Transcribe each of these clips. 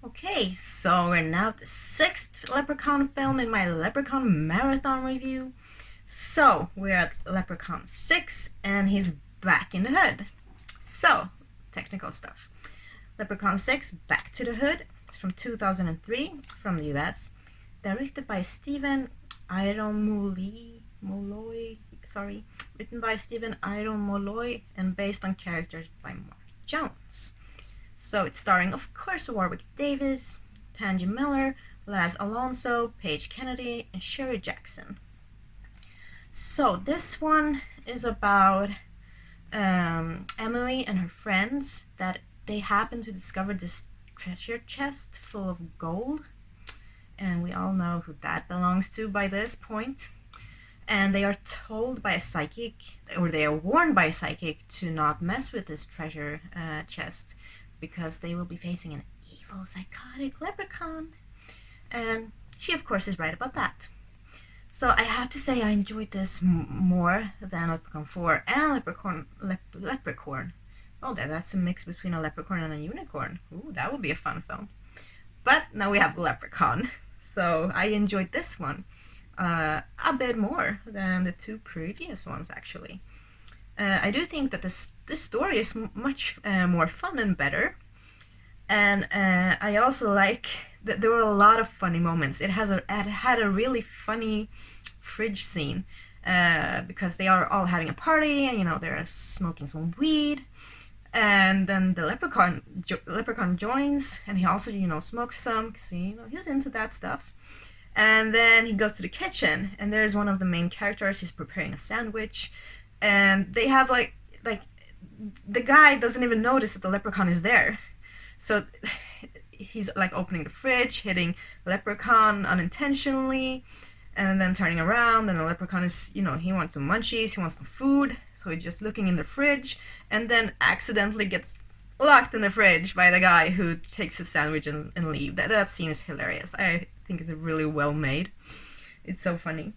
Okay, so we're now at the sixth Leprechaun film in my Leprechaun marathon review. So we're at Leprechaun 6 and he's back in the hood. So, technical stuff. Leprechaun 6, Back to the Hood. It's from 2003 from the US. Directed by Stephen Molloy, written by Stephen Molloy and based on characters by Mark Jones. So it's starring, of course, Warwick Davis, Tangi Miller, Laz Alonso, Paige Kennedy, and Sherry Jackson. So this one is about Emily and her friends that they happen to discover this treasure chest full of gold. And we all know who that belongs to by this point. And they are told by a psychic, or they are warned by a psychic, to not mess with this treasure chest because they will be facing an evil, psychotic leprechaun. And she, of course, is right about that. So I have to say I enjoyed this more than Leprechaun 4 and Leprechaun. Oh, that's a mix between a leprechaun and a unicorn. Ooh, that would be a fun film. But now we have Leprechaun. So I enjoyed this one a bit more than the two previous ones, actually. I do think that this story is much more fun and better. And I also like that there were a lot of funny moments. It had a really funny fridge scene because they are all having a party and they're smoking some weed. And then the leprechaun joins, and he also smokes some because he's into that stuff. And then he goes to the kitchen, and there's one of the main characters. He's preparing a sandwich, and they have like the guy doesn't even notice that the leprechaun is there. So he's like opening the fridge, hitting Leprechaun unintentionally, and then turning around, and the Leprechaun is, he wants some munchies, he wants some food, so he's just looking in the fridge, and then accidentally gets locked in the fridge by the guy who takes his sandwich and leaves. That scene is hilarious. I think it's really well made. It's so funny.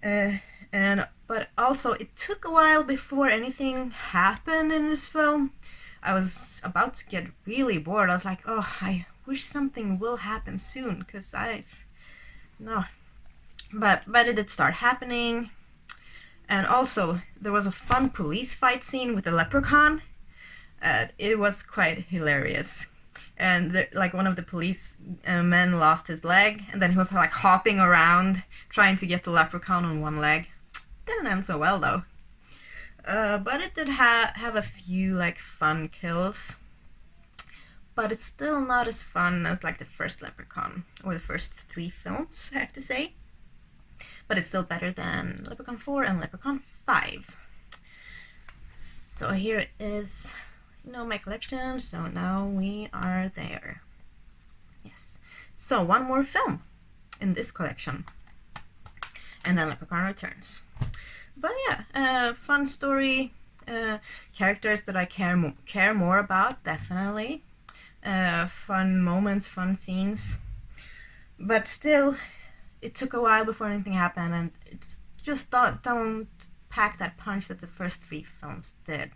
But also, it took a while before anything happened in this film. I was about to get really bored. I was like, oh, I wish something will happen soon, because no. But it did start happening. And also, there was a fun police fight scene with the leprechaun. It was quite hilarious. And one of the police men lost his leg, and then he was like hopping around trying to get the leprechaun on one leg. Didn't end so well though. But it did have a few fun kills. But it's still not as fun as the first Leprechaun, or the first 3 films, I have to say. But it's still better than Leprechaun 4 and Leprechaun 5. So here is, my collection. So now we are there. Yes. So one more film in this collection. And then Leprechaun returns. But yeah, fun story, characters that I care more about, definitely. Fun moments, fun scenes. But still, it took a while before anything happened, and it's just don't pack that punch that the first 3 films did.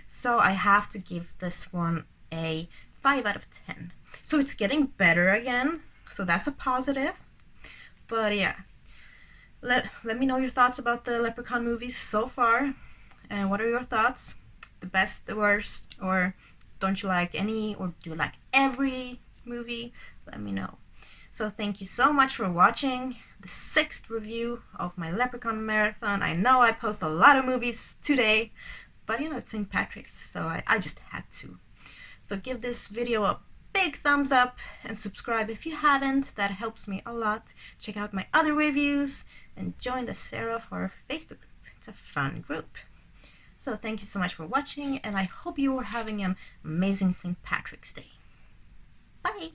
So I have to give this one a 5 out of 10. So it's getting better again, so that's a positive. But yeah. Let me know your thoughts about the Leprechaun movies so far. And what are your thoughts? The best, the worst, or don't you like any, or do you like every movie? Let me know. So thank you so much for watching the 6th review of my Leprechaun marathon. I know I post a lot of movies today, but it's St. Patrick's, so I just had to. So give this video a big thumbs up and subscribe if you haven't. That helps me a lot. Check out my other reviews and join the Sarah for Facebook group. It's a fun group. So thank you so much for watching, and I hope you are having an amazing St. Patrick's Day. Bye!